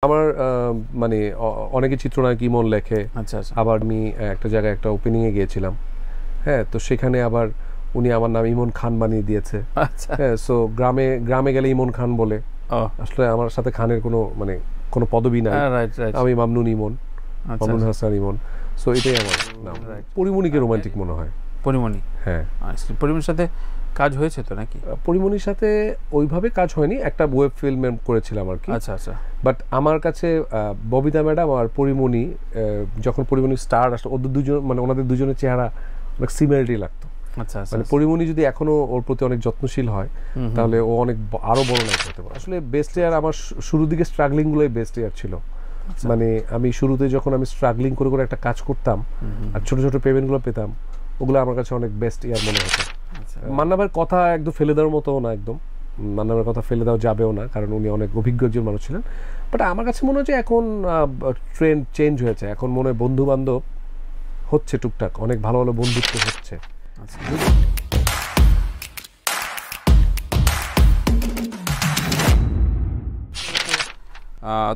আমার মানে অনেকে চিত্রনায়ক ইমন লেখে। আচ্ছা আচ্ছা। আবার আমি একটা জায়গায় একটা ওপেনিংয়ে গিয়েছিলাম, হ্যাঁ, তো সেখানে আবার উনি আমার নাম ইমন খান বানিয়ে দিয়েছে। আচ্ছা। হ্যাঁ, সো গ্রামে গ্রামে গেলে ইমন খান বলে। আসলে আমার সাথে খানের কোনো পদবি নাই, আমি মামনুন ইমন, মামনুন হাসান ইমন। সো এটাই আমার নাম। পরিমণিকে রোমান্টিক মনে হয়। পরিমণি, হ্যাঁ। পরিমণির সাথে কাজ হয়েছে তো নাকি? পরিমণির সাথে ওইভাবে কাজ হয়নি, একটা ওয়েব ফিল্মে করেছিলাম আর কি। আচ্ছা আচ্ছা। বাট আমার কাছে ববিতা ম্যাডাম আর পরিমণি, যখন পরিমণি স্টার আসলো, ওদের দুজন মানে ওনাদের দুজনের চেহারা অনেক সিমিলারিটি লাগতো। আচ্ছা আচ্ছা। মানে পরিমণি যদি এখনো ওর প্রতি অনেক যত্নশীল হয় তাহলে ও অনেক আরো বড় নায়ক হতে পারে। আসলে বেস্ট ইয়ার আমার শুরুর দিকে স্ট্রাগলিং গুলোই বেস্ট ইয়ার ছিল। মানে আমি শুরুতে যখন আমি স্ট্রাগলিং করে করে একটা কাজ করতাম আর ছোট ছোট পেমেন্টগুলো পেতাম, ওগুলো আমার কাছে অনেক বেস্ট ইয়ার মনে হতো। মান্না ভাইয়ের কথা একদম ফেলে দেওয়ার মতো না, একদম মান্না ভাইয়ের কথা ফেলে দেওয়া যাবেও না, কারণ উনি অনেক অভিজ্ঞ একজন মানুষ ছিলেন। বাট আমার কাছে মনে হচ্ছে এখন ট্রেন্ড চেঞ্জ হয়েছে, এখন মনে হয় বন্ধু বান্ধব হচ্ছে টুকটাক, অনেক ভালো ভালো বন্ধুত্ব হচ্ছে।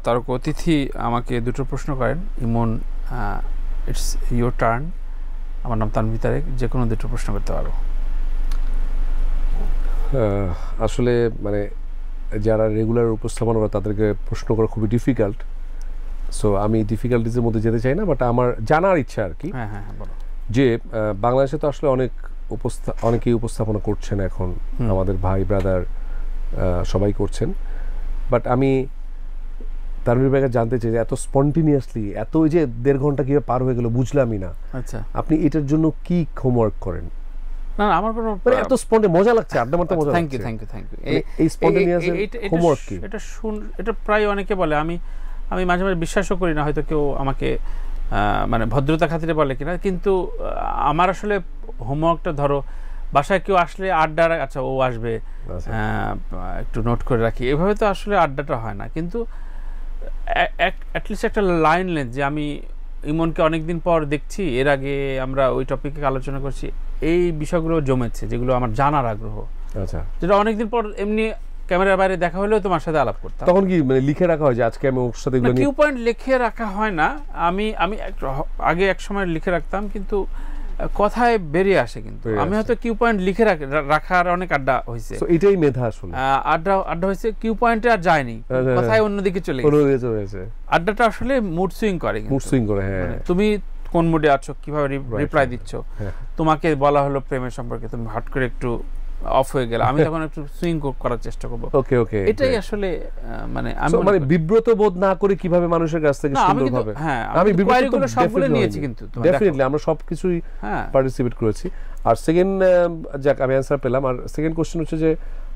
তারক অতিথি আমাকে দুটো প্রশ্ন করেন, ইমন ইটস ইয়োর টার্ন, আমার নাম তানভীর তারেক, যে কোনো দুটো প্রশ্ন করতে পারো। আসলে মানে যারা রেগুলার উপস্থাপনা করে তাদেরকে প্রশ্ন করা খুবই ডিফিকাল্ট, সো আমি ডিফিকাল্টিজের মধ্যে যেতে চাই না। বাট আমার জানার ইচ্ছা আর কি, যে বাংলাদেশে তো আসলে অনেকেই উপস্থাপনা করছেন এখন, আমাদের ভাই ব্রাদার সবাই করছেন। বাট আমি তানভীর ভাইকে জানতে চাই যে এত স্পন্টিনিয়াসলি, এত ওই যে 1.5 ঘন্টা কিভাবে পার হয়ে গেল বুঝলামই না। আচ্ছা, আপনি এটার জন্য কি হোমওয়ার্ক করেন? না আমার কোনো এত স্পন্টে মজা লাগছে, আড্ডা মারতে মজা লাগছে। Thank you. এই স্পন্টেনিয়াস হোমওয়ার্ক কি? এটা প্রায় অনেকে বলে, আমি মাঝে মাঝে বিশ্বাসও করি না, হয়তো কেউ আমাকে মানে ভদ্রতা খাতিরে বলে কিনা, কিন্তু আমার আসলে হোমওয়ার্কটা, ধরো বাসায় কেউ আসলে আড্ডা, আচ্ছা ও আসবে, একটু নোট করে রাখি, এভাবে তো আসলে আড্ডাটা হয় না। কিন্তু অ্যাটলিস্ট একটা লাইন লেন্থ, যে আমি ইমনকে অনেকদিন পর দেখছি, এর আগে আমরা ওই টপিকে আলোচনা করছি, এই বিষয়গুলো জমেছে যেগুলো আমার জানার আগ্রহ। আচ্ছা, যেটা অনেকদিন পর এমনি ক্যামেরার বাইরে দেখা হলেও তোমার সাথে আলাপ করতাম। তখন কি মানে লিখে রাখা হয় যে আজকে আমি ওর সাথে এগুলো নিয়ে? কিউ পয়েন্ট লিখে রাখা হয় না, আমি আগে এক সময় লিখে রাখতাম, কিন্তু কথায় বেরিয়ে আসে। কিন্তু আমি হয়তো কিউ পয়েন্ট লিখে রাখার অনেক আড্ডা হয়েছে, এটাই মেধা আসলে। আড্ডা হয়েছে, কিউ পয়েন্টে আর যায়নি, কথায় অন্যদিকে চলে গেছে। আড্ডাটা আসলে মুড সুইং করে, হ্যাঁ, তুমি কোন মুডে আছো, কিভাবে রিপ্লাই দিচ্ছ, তোমাকে বলা হলো প্রেমের সম্পর্কে, তুমি হট করে একটু অফ হয়ে গেল, আমি তখন একটু সুইং করার চেষ্টা করব। ওকে, এটাই আসলে মানে আমি মানে বিব্রত বোধ না করে কিভাবে মানুষের কাছ থেকে সুন্দরভাবে। হ্যাঁ, আমি কোয়ারিগুলো সবগুলো নিয়েছি, কিন্তু ডেফিনেটলি আমরা সবকিছুই পার্টিসিপেট করেছি। আর সেকেন্ড, যাক আমি অ্যানসার পেলাম। আর সেকেন্ড কোশ্চেন হচ্ছে যে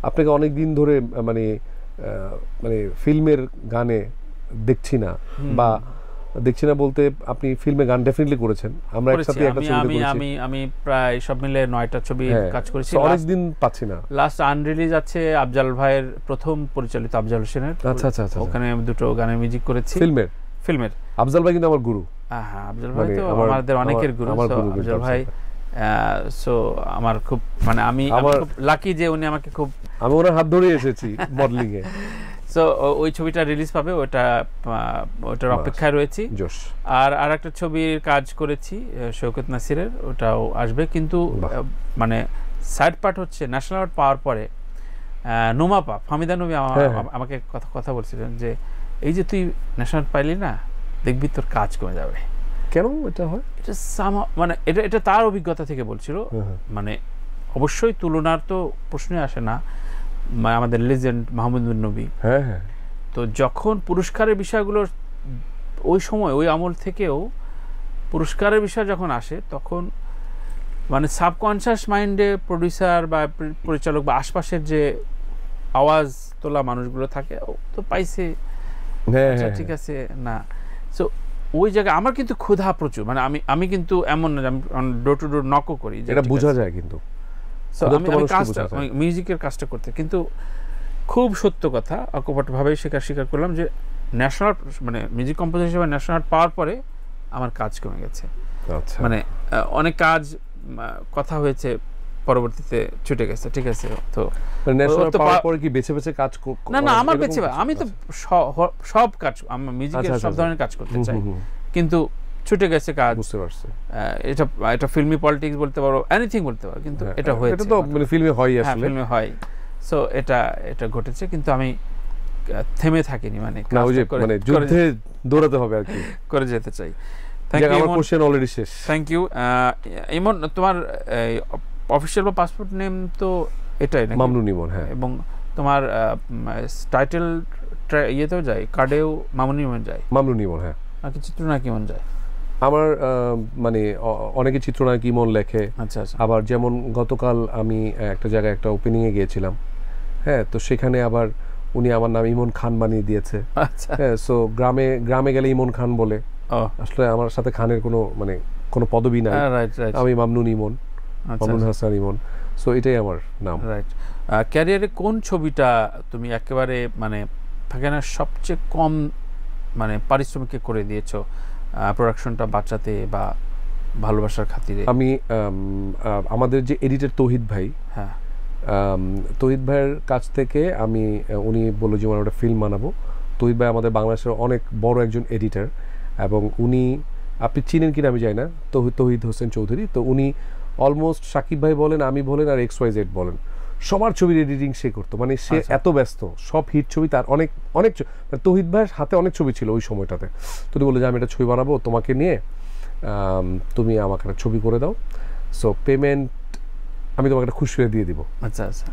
আপনাকে অনেক দিন ধরে মানে ফিল্মের গানে দেখছি না, বা দেখছি না বলতে আপনি ফিল্মে গান ডেফিনেটলি করেছেন, আমরা একসাথে একটা ছবি করেছি। আমি প্রায় সব মিলে 9টা ছবি কাজ করেছি, অনেক দিন পাচ্ছি না। লাস্ট আনরিলিজ আছে আফজাল ভাইয়ের প্রথম পরিচালিত, আফজাল হোসেনের। আচ্ছা, ওখানে আমি দুটো গানের মিউজিক করেছি ফিল্মের। আফজাল ভাই কিন্তু আমার গুরু। হ্যাঁ, আফজাল ভাই তো আমাদের অনেকের গুরু। আফজাল ভাই, সো আমার খুব মানে আমি খুব লাকি যে উনি আমাকে খুব, আমি ওনার হাত ধরে এসেছি মডেলিং এ। সো ওই ছবিটা রিলিজ পাবে, ওটার অপেক্ষায় রয়েছি। আর একটা ছবির কাজ করেছি শৌকত নাসিরের, ওটাও আসবে। কিন্তু মানে সাইড পার্ট হচ্ছে ন্যাশনাল অ্যাওয়ার্ড পাওয়ার পরে নোমাপা ফাহমিদা নবী আমাকে কথা বলছিলেন যে এই যে তুই ন্যাশনাল পাইলি না, দেখবি তোর কাজ কমে যাবে। কেন এটা হয়? এটা মানে এটা তার অভিজ্ঞতা থেকে বলছিল। মানে অবশ্যই তুলনার তো প্রশ্নই আসে না, আমাদের লেজেন্ড মাহমুদ বিন নবী। তো যখন পুরস্কারের বিষয়গুলো ওই সময় ওই আমল থেকেও পুরস্কারের বিষয় যখন আসে, তখন মানে সাবকনশিয়াস মাইন্ডে প্রডিউসার বা পরিচালক বা আশপাশের যে আওয়াজ তোলা মানুষগুলো থাকে, তো পাইছে, ঠিক আছে না। সো ওই জায়গায় আমার কিন্তু ক্ষুধা প্রচুর, মানে আমি কিন্তু এমন না ডোর টু ডোর নকও করি, এটা বোঝা যায়। কিন্তু আমি মিউজিকের কাজটা করতে, কিন্তু খুব সত্য কথা, অকপটভাবেই স্বীকার করলাম যে ন্যাশনাল মানে মিউজিক কম্পোজার হিসেবে ন্যাশনাল পাওয়ার পরে আমার কাজ কমে গেছে। মানে অনেক কাজ কথা হয়েছে, পরবর্তীতে ছুটে গেছে, ঠিক আছে। তো ন্যাশনাল পাওয়ার পরে কি বেছে বেছে কাজ না না, আমার বেছে আমি তো সব কাজ, আমি মিউজিকের সব ধরনের কাজ করতে চাই, কিন্তু ছুটে গেছে কাজ। বুঝতে পারছি। এটা ফিল্মি পলিটিক্স বলতে পারো, এনিথিং বলতে পারো, কিন্তু এটা হয়েছে, এটা তো মানে ফিল্মে হয় আসলে, ফিল্মে হয়। সো এটা ঘটেছে, কিন্তু আমি থেমে থাকিনি, মানে না ওই যে মানে যুদ্ধে দৌড়াতে হবে আর কি, করে যেতে চাই। Thank you. আমার কোশ্চেন অলরেডি শেষ। Thank you. ইমন, তোমার অফিশিয়াল বা পাসপোর্ট নেম তো এটাই নাকি? মামনুন ইমন। হ্যাঁ। এবং তোমার টাইটেল ইয়েতেও যায়, কার্ডেও মামুন ইমন যায়? মামনুন ইমন। হ্যাঁ। নাকি চিত্রনায়ক ইমন যায়? আমার মানে অনেকে চিত্রনায়ক ইমন লেখে। আচ্ছা আচ্ছা। আবার যেমন গতকাল আমি একটা জায়গায় একটা ওপেনিংয়ে গিয়েছিলাম, হ্যাঁ, তো সেখানে আবার উনি আমার নাম ইমন খান বানিয়ে দিয়েছে। আচ্ছা। হ্যাঁ, সো গ্রামে গেলে ইমন খান বলে। আসলে আমার সাথে খানের কোনো পদবি নাই, আমি মামনুন ইমন, মামনুন হাসান ইমন। সো এটাই আমার নাম। রাইট। ক্যারিয়ারে কোন ছবিটা তুমি একেবারে মানে থাকে না সবচেয়ে কম মানে পারিশ্রমিকে করে দিয়েছো, প্রোডাকশনটা বাঁচাতে বা ভালোবাসার খাতিরে? আমি আমাদের যে এডিটর তৌহিদ ভাই, হ্যাঁ, তৌহিদ ভাইয়ের কাছ থেকে উনি বললো যে ওটা ফিল্ম বানাবো। তৌহিদ ভাই আমাদের বাংলাদেশের অনেক বড় একজন এডিটর, এবং উনি, আপনি চিনেন কিনা আমি জানি না, তৌহিদ হোসেন চৌধুরী। তো উনি অলমোস্ট সাকিব ভাই বলেন, আমি বলেন, আর XYZ বলেন, সবার ছবির এডিটিং সে করতো। মানে সে এত ব্যস্ত, সব হিট ছবি তার অনেক তৌহিদ ভাইয়ের হাতে অনেক ছবি ছিল ওই সময়টাতে। তো উনি বললো যে আমি একটা ছবি বানাবো তোমাকে নিয়ে, তুমি আমাকে একটা ছবি করে দাও, সো পেমেন্ট আমি তোমাকে একটা খুশি হয়ে দিয়ে দিব। আচ্ছা আচ্ছা।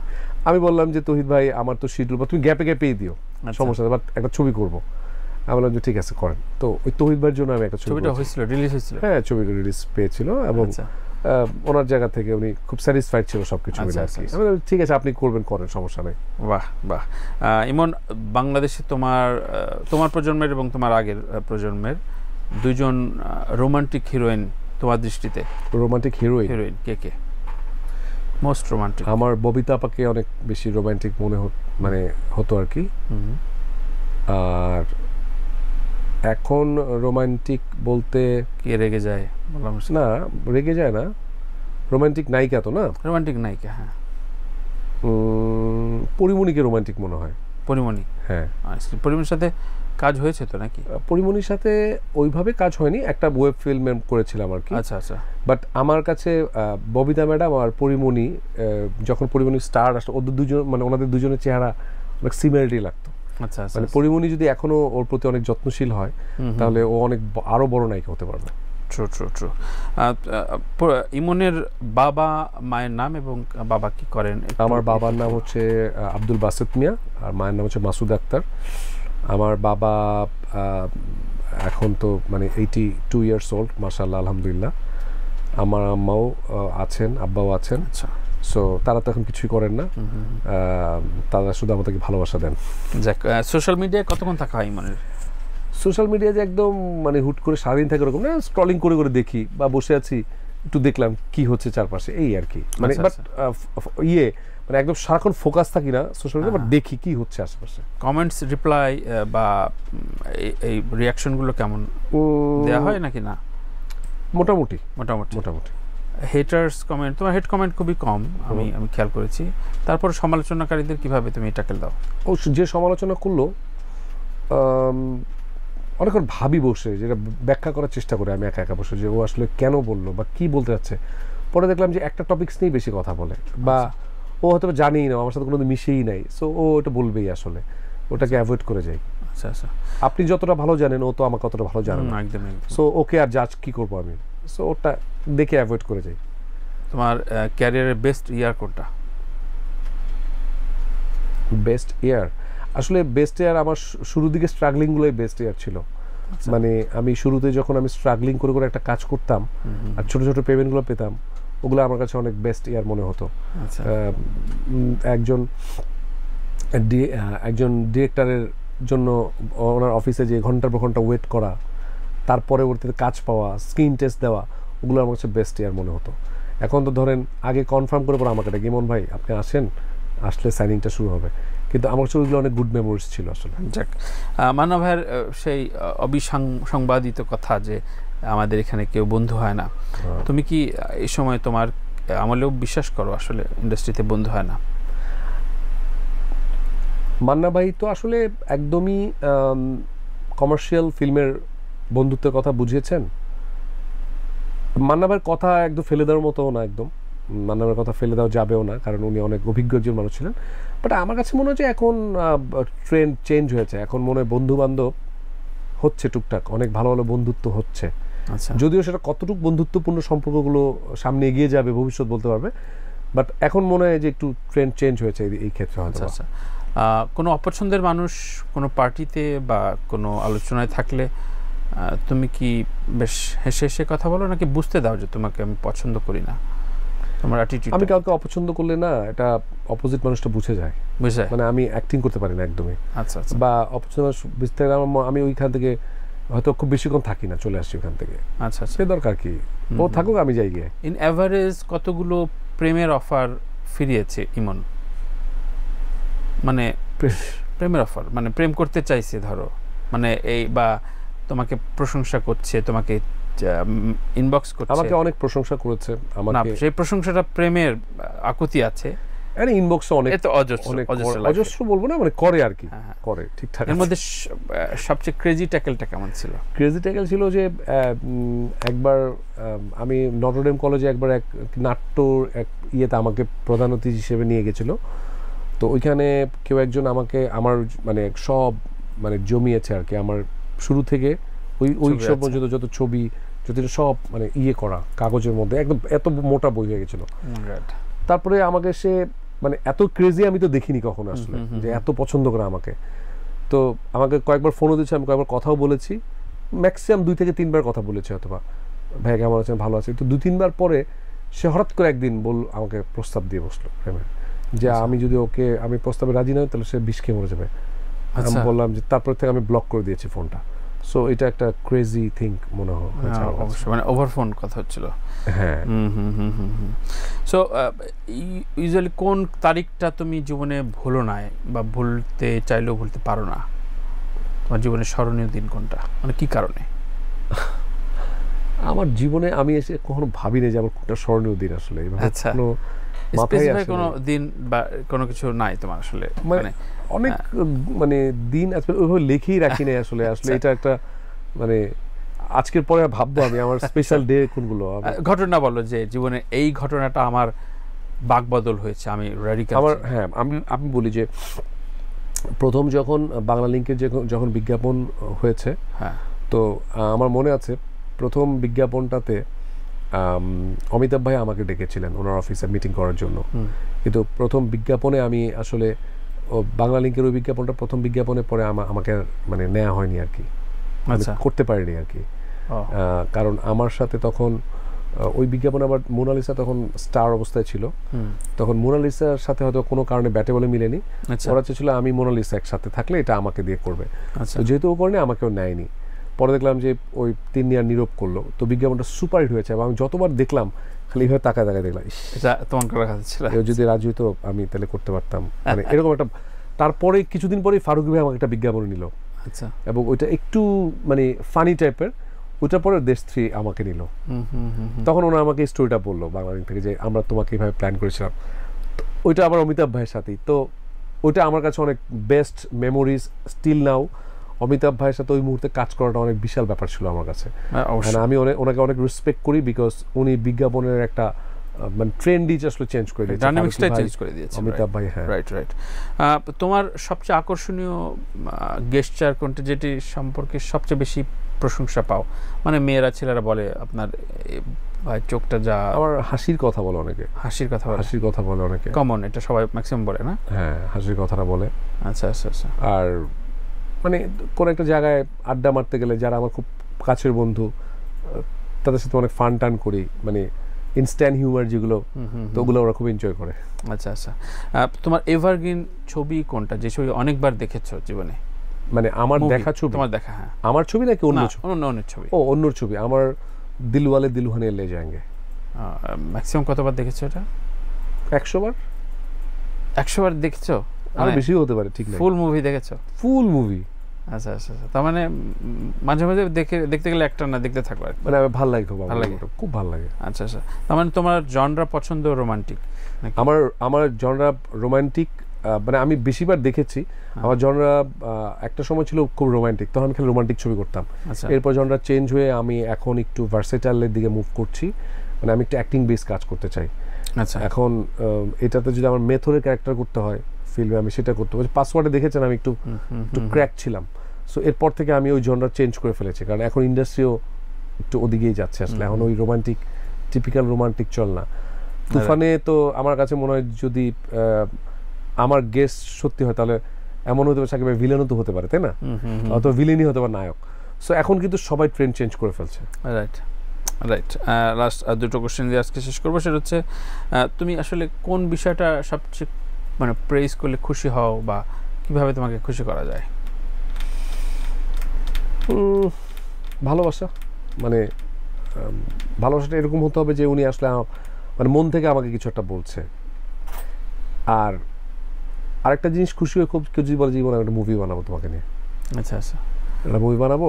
আমি বললাম যে তৌহিদ ভাই আমার তো শিডিউল, বা তুমি গ্যাপেই দিও, সমস্যা নেই, বাট একটা ছবি করবো। আমি বললাম যে ঠিক আছে করেন। তো ওই তৌহিদ ভাইয়ের জন্য আমি একটা ছবিটা হয়েছিল, রিলিজ হয়েছিল। হ্যাঁ, ছবিটা রিলিজ পেয়েছিল, এবং ওনার জায়গা থেকে উনি খুব স্যাটিসফাইড ছিল সবকিছু মিলে আর কি। আমি বললাম ঠিক আছে আপনি করেন, সমস্যা নেই। বাহ বাহ। ইমন, বাংলাদেশে তোমার প্রজন্মের এবং তোমার আগের প্রজন্মের দুইজন রোমান্টিক হিরোইন তোমার দৃষ্টিতে? রোমান্টিক হিরোইন কে মোস্ট রোমান্টিক? আমার ববিতা আপাকে অনেক বেশি রোমান্টিক মনে হতো আর কি। আর এখন রোমান্টিক বলতে কে রেগে যায়? না, রেগে যায় না, রোমান্টিক নায়িকা তো না, রোমান্টিক নায়িকা। হ্যাঁ, পরিমণিকে রোমান্টিক মনে হয়। পরিমণি? হ্যাঁ। পরিমণির সাথে কাজ হয়েছে তো নাকি? পরিমণির সাথে ওইভাবে কাজ হয়নি, একটা ওয়েব ফিল্ম করেছিলাম আর কি। আচ্ছা আচ্ছা। বাট আমার কাছে ববিতা ম্যাডাম আর পরিমণি, যখন পরিমণি স্টার আসলো, ওদের দুজন মানে ওনাদের দুজনের চেহারা অনেক সিমিলারিটি লাগতো। আচ্ছা আচ্ছা। মানে পরিমণি যদি এখনো ওর প্রতি অনেক যত্নশীল হয়, তাহলে ও অনেক আরো বড় নায়িকা হতে পারবে। ট্রু। ইমনের বাবা মায়ের নাম এবং বাবা কি করেন? আমার বাবার নাম হচ্ছে আব্দুল বাসেত মিয়া, আর মায়ের নাম হচ্ছে মাসুদ আক্তার। আমার বাবা এখন তো মানে 82 ইয়ার্স ওল্ড, মাশাআল্লাহ, আলহামদুলিল্লাহ। আমার আম্মাও আছেন, আব্বাও আছেন। আচ্ছা। সো তারা তো এখন কিছুই করেন না, তারা শুধু আমাদেরকে ভালোবাসা দেন। যাক, সোশ্যাল মিডিয়ায় কতক্ষণ থাকা হয় ইমনের? সোশ্যাল মিডিয়া যে একদম মানে হুট করে সারাদিন থাকে ওরকম না, স্ক্রলিং করে দেখি, বা বসে আছি একটু দেখলাম কি হচ্ছে চারপাশে, এই আর কি। মানে বাট মানে একদম সারাক্ষণ ফোকাস থাকি না সোশ্যাল মিডিয়া, বাট দেখি কি হচ্ছে আশেপাশে। কমেন্টস, রিপ্লাই বা এই রিঅ্যাকশনগুলো কেমন দেয়া হয় নাকি না? মোটামুটি। হেটার্স কমেন্ট, তোমার হেড কমেন্ট খুবই কম, আমি খেয়াল করেছি। তারপর সমালোচনাকারীদের কিভাবে তুমি ট্যাকেল দাও? ও যে সমালোচনা করলো অনেকক্ষণ ভাবি বসে, যেটা ব্যাখ্যা করার চেষ্টা করি আমি একা বসে, যে ও আসলে কেন বললো বা কি বলতে যাচ্ছে। পরে দেখলাম যে একটা টপিকস নিয়ে বেশি কথা বলে, বা ও হয়তো জানেই না, আমার সাথে কোনো মিশেই নাই, সো ও ওটা বলবেই, আসলে ওটাকে অ্যাভয়েড করে যাই। আচ্ছা আচ্ছা। আপনি যতটা ভালো জানেন, ও তো আমাকে অতটা ভালো জানে না, একদম। সো ওকে আর জাজ কি করবো আমি, সো ওটা দেখে অ্যাভয়েড করে যাই। তোমার ক্যারিয়ারের বেস্ট ইয়ার কোনটা? বেস্ট ইয়ার, আসলে বেস্ট ইয়ার আমার শুরুর দিকে স্ট্রাগলিংগুলোই বেস্ট ইয়ার ছিল। মানে আমি শুরুতে যখন আমি স্ট্রাগলিং করে একটা কাজ করতাম আর ছোট ছোট পেমেন্টগুলো পেতাম, ওগুলো আমার কাছে অনেক বেস্ট ইয়ার মনে হতো। একজন ডিরেক্টরের জন্য ওনার অফিসে যে ঘন্টার পর ঘন্টা ওয়েট করা, তারপরে ওর কাজ পাওয়া, স্ক্রিন টেস্ট দেওয়া, ওগুলো আমার কাছে বেস্ট ইয়ার মনে হতো। এখন তো ধরেন আগে কনফার্ম করে পরে আমাকে ডাকে, ইমন ভাই আপনি আসলে সাইনিংটা শুরু হবে, কিন্তু আমার কাছে ওইগুলো অনেক গুড মেমোরিজ ছিল আসলে। যাক, মান্না ভাইয়ের সেই অবিসংবাদিত কথা যে আমাদের এখানে কেউ বন্ধু হয় না, তুমি কি এই সময় তোমার আমলেও বিশ্বাস করো আসলে ইন্ডাস্ট্রিতে বন্ধু হয় না? মান্না ভাই তো আসলে একদমই কমার্শিয়াল ফিল্মের বন্ধুত্বের কথা বুঝিয়েছেন। মান্না ভাইয়ের কথা একদম ফেলে দেওয়ার মতো না, একদম মান্না ভাইয়ের কথা ফেলে দেওয়া যাবেও না, কারণ উনি অনেক অভিজ্ঞ একজন মানুষ ছিলেন। বাট আমার কাছে মনে হচ্ছে এখন ট্রেন্ড চেঞ্জ হয়েছে, এখন মনে হয় বন্ধু বান্ধব হচ্ছে টুকটাক, অনেক ভালো ভালো বন্ধুত্ব হচ্ছে। যদিও সেটা কতটুকু বন্ধুত্বপূর্ণ সম্পর্কগুলো সামনে এগিয়ে যাবে ভবিষ্যৎ বলতে পারবে, বাট এখন মনে হয় যে একটু ট্রেন্ড চেঞ্জ হয়েছে এই ক্ষেত্রে। আচ্ছা, কোনো অপছন্দের মানুষ কোনো পার্টিতে বা কোনো আলোচনায় থাকলে তুমি কি বেশ হেসে হেসে কথা বলো, নাকি বুঝতে দাও যে তোমাকে আমি পছন্দ করি না? তোমার অ্যাটিটিউড? আমি কাউকে অপছন্দ করলে না, এটা অপোজিট মানুষটা বুঝে যায়, মানে আমি অ্যাক্টিং করতে পারি না একদমই। আচ্ছা, বা অপছন্দ বুঝতে গেলে আমি ওইখান থেকে হয়তো খুব বেশিক্ষণ থাকি না, চলে আসছি ওখান থেকে। আচ্ছা, সে দরকার কি, ও থাকুক, আমি যাই গিয়ে। ইন এভারেজ কতগুলো প্রেমের অফার ফিরিয়েছে ইমন? মানে প্রেমের অফার মানে প্রেম করতে চাইছে ধরো, মানে এই বা তোমাকে প্রশংসা করছে, তোমাকে ইনবক্স করছে। আমাকে অনেক প্রশংসা করেছে, আমাকে সেই প্রশংসাটা প্রেমের আকুতি আছে, আরে ইনবক্সে অনেক, এত অজস্র বলবো না, মানে করে আর কি, করে ঠিকঠাক। এর মধ্যে সবচেয়ে ক্রেজি ট্যাকেলটা কেমন ছিল? ক্রেজি ট্যাকেল ছিল যে একবার আমি নটরডেম কলেজে একবার এক নাট্যর এক ইয়েতে আমাকে প্রধান অতিথি হিসেবে নিয়ে গেছিল। তো ওইখানে কেউ একজন আমাকে আমার মানে সব মানে জমিয়েছে আর কি, আমার শুরু থেকে ওই সব পর্যন্ত যত ছবি যতটা সব মানে ইয়ে করা কাগজের মধ্যে, একদম এত মোটা বই হয়ে গেছিল। তারপরে আমাকে সে মানে এত ক্রেজি আমি তো দেখিনি কখনো আসলে, যে এত পছন্দ করে আমাকে। তো আমাকে কয়েকবার ফোনও দিয়েছে, আমি কয়েকবার কথাও বলেছি, ম্যাক্সিমাম 2 থেকে 3 বার কথা বলেছি হয়তো, বা ভাই কেমন আছেন, ভালো আছি। তো 2-3 বার পরে সে হঠাৎ করে একদিন আমাকে প্রস্তাব দিয়ে বসলো প্রেমের, যে আমি যদি ওকে আমি প্রস্তাবে রাজি নই তাহলে সে বিষ খেয়ে মরে যাবে। আমি বললাম যে তারপর থেকে আমি ব্লক করে দিয়েছি ফোনটা। সো এটা একটা ক্রেজি থিং মনে হয়, অবশ্যই মানে ওভার ফোন কথা হচ্ছিল। হ্যাঁ। সো ইউজুয়ালি কোন তারিখটা তুমি জীবনে ভুলো না বা ভুলতে চাইলেও ভুলতে পারো না? তোমার জীবনের স্মরণীয় দিন কোনটা, মানে কি কারণে? আমার জীবনে আমি এসে কখনো ভাবিনি যে আমার কোনটা স্মরণীয় দিন আসলে, কোনো স্পেসিফিক কোনো দিন বা কোনো কিছু নাই তোমার আসলে? মানে অনেক মানে দিন আসলে ওইভাবে লিখেই রাখি না আসলে। আসলে এটা একটা মানে আজকের পরে ভাববো আমি আমার স্পেশাল ডে কোনগুলো। ঘটনা বলো যে জীবনে এই ঘটনাটা আমার বাকবদল হয়েছে, আমি রেডিক্যাল। আমার হ্যাঁ, আমি বলি যে প্রথম যখন বাংলা লিংকের যখন বিজ্ঞাপন হয়েছে, হ্যাঁ, তো আমার মনে আছে প্রথম বিজ্ঞাপনটাতে অমিতাভ ভাই আমাকে ডেকেছিলেন ওনার অফিসে মিটিং করার জন্য। কিন্তু প্রথম বিজ্ঞাপনে আমি আসলে বাংলা লিংকের ওই বিজ্ঞাপনটা প্রথম বিজ্ঞাপনে পরে আমাকে মানে নেওয়া হয়নি আর কি, করতে পারিনি আর কি। কারণ আমার সাথে তখন ওই বিজ্ঞাপনে আবার মোনালিসা তখন স্টার অবস্থায় ছিল। তখন মোনালিসার সাথে হয়তো কোনো কারণে ব্যাটে বলে মিলেনি। ওরা চেয়েছিল আমি মোনালিসা একসাথে থাকলে এটা আমাকে দিয়ে করবে। তো যেহেতু ও করেনি, আমাকেও নেয়নি। পরে দেখলাম যে ওই 3 ইয়ার নীরব করলো, তো বিজ্ঞাপনটা সুপার হিট হয়েছে এবং আমি যতবার দেখলাম খালি এইভাবে তাকায় দেখলাম, এটা তোমার কাছে ছিল, যদি রাজি হতো আমি তাহলে করতে পারতাম, মানে এরকম একটা। তারপরে কিছুদিন পরেই ফারুক ভাই আমাকে একটা বিজ্ঞাপন নিল, আচ্ছা, এবং ওইটা একটু মানে ফানি টাইপের। ওইটার পরে দেশ 3 আমাকে নিল। তখন ওরা আমাকে স্টোরিটা বললো বাংলাদেশ থেকে যে আমরা তোমাকে এইভাবে প্ল্যান করেছিলাম। ওইটা আবার অমিতাভ ভাইয়ের সাথেই, তো ওইটা আমার কাছে অনেক best memories still now. Amitabh ভাইয়ের সাথে ওই মুহূর্তে কাজ করাটা অনেক বিশাল ব্যাপার ছিল আমার কাছে। আমি ওনাকে অনেক রেসপেক্ট করি, বিকজ উনি বিজ্ঞাপনের একটা মানে ট্রেন্ডই আসলে চেঞ্জ করে দিয়েছে, ডাইনামিক্সটা চেঞ্জ করে দিয়েছে অমিতাভ ভাই। হ্যাঁ, রাইট। তোমার সবচেয়ে আকর্ষণীয় গেস্টার কোনটা, যেটি সম্পর্কে সবচেয়ে বেশি প্রশংসা পাও? মানে মেয়েরা ছেলেরা বলে আপনার ভাই চোখটা যা, আমার হাসির কথা বলে অনেকে, হাসির কথা বলে অনেকে, কমন, এটা সবাই ম্যাক্সিমাম বলে না? হ্যাঁ, হাসির কথাটা বলে। আচ্ছা আচ্ছা আচ্ছা। আর মানে কোন একটা জায়গায় আড্ডা মারতে গেলে যারা আমার খুব কাছের বন্ধু তাদের সাথে অনেক ফান টান করি, মানে ইনস্ট্যান্ট হিউমার যেগুলো, তো ওগুলো ওরা খুব এনজয় করে। আচ্ছা আচ্ছা। তোমার এভারগ্রিন ছবি কোনটা, যে ছবি অনেকবার দেখেছো জীবনে? মানে আমার দেখা ছবি, তোমার দেখা? হ্যাঁ, আমার ছবি নাকি অন্য ছবি? অন্য ছবি। ও, অন্য ছবি। আমার দিলওয়ালে দুলহানে লে যায়েঙ্গে। ম্যাক্সিমাম কতবার দেখেছো এটা? 100 বার। 100 বার দেখেছো? আর বেশি হতে পারে, ঠিক না। ফুল মুভি দেখেছো? ফুল মুভি আচ্ছা আচ্ছা, তার মানে মাঝে মাঝে দেখতে গেলে একটা না দেখতে থাকো, মানে ভালো লাগে, খুব ভালো লাগে। আচ্ছা আচ্ছা, তার মানে তোমার জনরা পছন্দ রোমান্টিক? আমার জনরা রোমান্টিক, মানে আমি বেশিবার দেখেছি আমার জনরা একটা সময় ছিল খুব রোমান্টিক, তখন আমি খালি রোমান্টিক ছবি করতাম। এরপর জনরা চেঞ্জ হয়ে আমি এখন একটু ভার্সেটাইলের দিকে মুভ করছি, মানে আমি একটু অ্যাক্টিং বেস কাজ করতে চাই। আচ্ছা, এখন এটাতে যদি আমার মেথডের ক্যারেক্টার করতে হয় ফিল্মে, আমি সেটা করতে পারি। পাসওয়ার্ডে দেখেছেন আমি একটু ক্র্যাক ছিলাম, সো এরপর থেকে আমি ওই জনরা চেঞ্জ করে ফেলেছি, কারণ এখন ইন্ডাস্ট্রিও একটু ওদিকেই যাচ্ছে আসলে। এখন ওই রোমান্টিক, টিপিক্যাল রোমান্টিক চল না। তুফানে তো আমার কাছে মনে হয় যদি আমার গেস সত্যি হয় তাহলে এমন হতে পারে সাকিব ভাই ভিলেনও তো হতে পারে, তাই না? অথবা ভিলেনই হতে পারে নায়ক। সো এখন কিন্তু সবাই ট্রেন্ড চেঞ্জ করে ফেলছে। Right right. লাস্ট দুটো কোশ্চেন দিয়ে আজকে শেষ করবো, সেটা হচ্ছে তুমি আসলে কোন বিষয়টা সবচেয়ে মানে প্রেইজ করলে খুশি হও, বা কিভাবে তোমাকে খুশি করা যায়? ভালোবাসা, মানে ভালোবাসাটা এরকম হতে হবে যে উনি আসলে মানে মন থেকে আমাকে কিছু একটা বলছে। আর আরেকটা জিনিস খুশি হয়ে খুব কেউ যদি বলে জীবনে একটা মুভি বানাবো তোমাকে নিয়ে, আচ্ছা আচ্ছা, একটা মুভি বানাবো,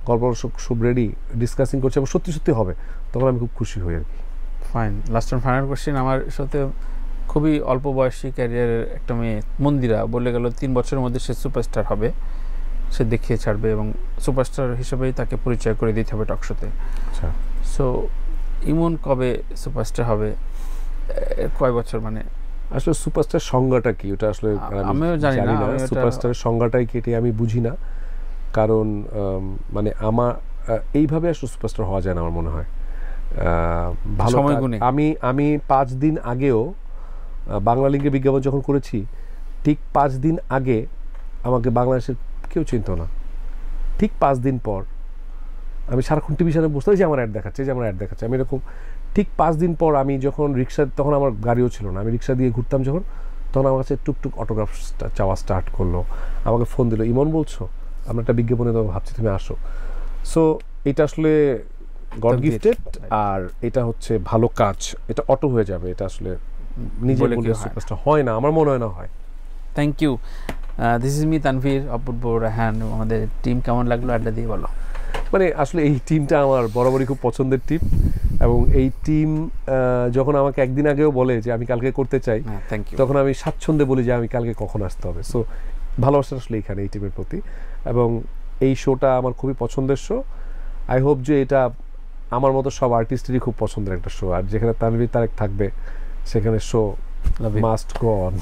গল্প সব রেডি, ডিসকাসিং করছে এবং সত্যি সত্যি হবে, তখন আমি খুব খুশি হই আর কি। Fine. Last and final question, আমার সাথে খুবই অল্প বয়সী ক্যারিয়ারের একটা মেয়ে মন্দিরা বলে গেল 3 বছরের মধ্যে সে সুপারস্টার হবে, সে দেখিয়ে ছাড়বে এবং সুপারস্টার হিসেবেই তাকে পরিচয় করে দিতে হবে টকশোতে। আচ্ছা, সো ইমন কবে সুপারস্টার হবে, কয় বছর? মানে আসলে সুপারস্টার সংজ্ঞাটা কি ওটা আসলে আমিও জানি না, সুপারস্টারের সংজ্ঞাটাই কি আমি বুঝি না, কারণ মানে আমার এইভাবে আসলে সুপারস্টার হওয়া যায় না আমার মনে হয়। ভালো আমি 5 দিন আগেও বাংলা লিঙ্কের বিজ্ঞাপন যখন করেছি, ঠিক 5 দিন আগে আমাকে বাংলাদেশের কেউ চিনত না। ঠিক 5 দিন পর আমি সারাক্ষণ টিভি চ্যানেলে বসতে যে আমার অ্যাড দেখাচ্ছে, আমি এরকম। ঠিক 5 দিন পর আমি যখন রিক্সা, তখন আমার গাড়িও ছিল না, আমি রিক্সা দিয়ে ঘুরতাম যখন, তখন আমার কাছে টুকটুক অটোগ্রাফ চাওয়া স্টার্ট করলো, আমাকে ফোন দিল, ইমন বলছো, আমরা একটা বিজ্ঞাপনে তো ভাবছি তুমি আসো। সো এটা আসলে গড গিফটেড, আর এটা হচ্ছে ভালো কাজ, এটা অটো হয়ে যাবে, এটা আসলে নিজে বলে সুপারস্টার হয় না, আমার মনে হয় না হয়। Thank you. This is me Tanvir, Apurba, Raihan, আমাদের টিম কেমন লাগলো আড্ডা দিয়ে বলো। মানে আসলে এই টিমটা আমার বরাবরই খুব পছন্দের টিম, এবং এই টিম যখন আমাকে একদিন আগেও বলে যে আমি কালকে করতে চাই, তখন আমি স্বাচ্ছন্দ্যে বলি যে আমি কালকে কখন আসতে হবে। সো ভালোবাসা আসলে এইখানে এই টিমের প্রতি, এবং এই শোটা আমার খুবই পছন্দের শো। আই হোপ যে এটা আমার মতো সব আর্টিস্টেরই খুব পছন্দের একটা শো, আর যেখানে তানভীর তারেক থাকবে সেখানে শো মাস্ট গো অন।